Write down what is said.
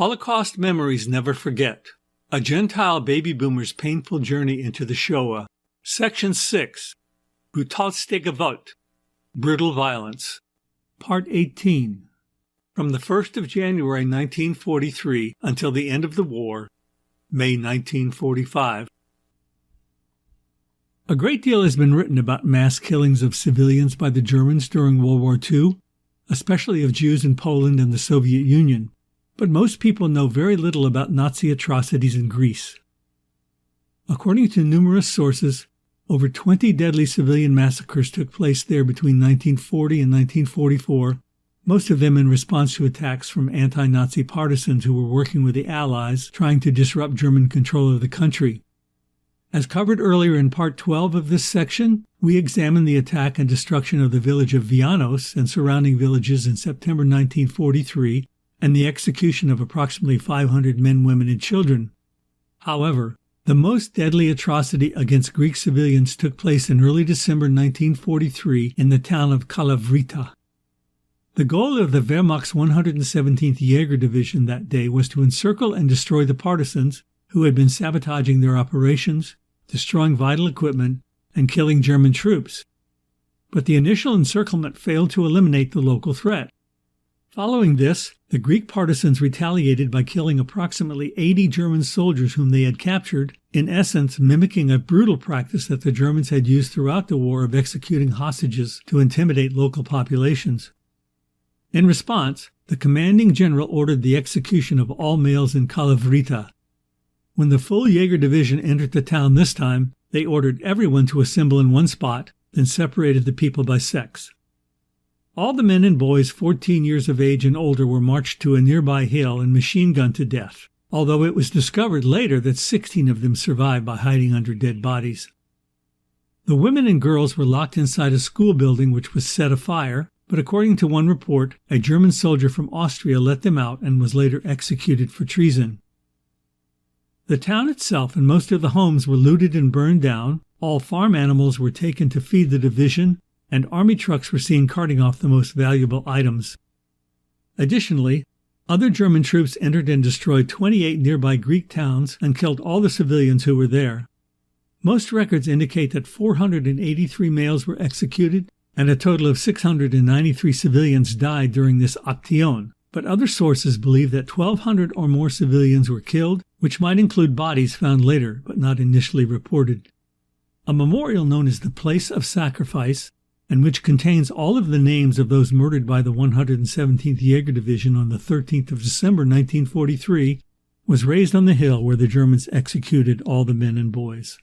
Holocaust Memories Never Forget. A Gentile baby boomer's painful journey into the Shoah. Section 6. Brutalste Gewalt. Brutal Violence. Part 18. From the 1st of January 1943 until the end of the war, May 1945. A great deal has been written about mass killings of civilians by the Germans during World War II, especially of Jews in Poland and the Soviet Union, but most people know very little about Nazi atrocities in Greece. According to numerous sources, over 20 deadly civilian massacres took place there between 1940 and 1944, most of them in response to attacks from anti-Nazi partisans who were working with the Allies trying to disrupt German control of the country. As covered earlier in Part 12 of this section, we examined the attack and destruction of the village of Vianos and surrounding villages in September 1943 and the execution of approximately 500 men, women, and children. However, the most deadly atrocity against Greek civilians took place in early December 1943 in the town of Kalavrita. The goal of the Wehrmacht's 117th Jaeger Division that day was to encircle and destroy the partisans who had been sabotaging their operations, destroying vital equipment, and killing German troops. But the initial encirclement failed to eliminate the local threat. Following this, the Greek partisans retaliated by killing approximately 80 German soldiers whom they had captured, in essence mimicking a brutal practice that the Germans had used throughout the war of executing hostages to intimidate local populations. In response, the commanding general ordered the execution of all males in Kalavrita. When the full Jaeger Division entered the town this time, they ordered everyone to assemble in one spot, then separated the people by sex. All the men and boys 14 years of age and older were marched to a nearby hill and machine-gunned to death, although it was discovered later that 16 of them survived by hiding under dead bodies. The women and girls were locked inside a school building which was set afire, but according to one report, a German soldier from Austria let them out and was later executed for treason. The town itself and most of the homes were looted and burned down, all farm animals were taken to feed the division, and army trucks were seen carting off the most valuable items. Additionally, other German troops entered and destroyed 28 nearby Greek towns and killed all the civilians who were there. Most records indicate that 483 males were executed and a total of 693 civilians died during this action, but other sources believe that 1,200 or more civilians were killed, which might include bodies found later but not initially reported. A memorial known as the Place of Sacrifice, and which contains all of the names of those murdered by the 117th Jaeger Division on the 13th of December 1943, was raised on the hill where the Germans executed all the men and boys.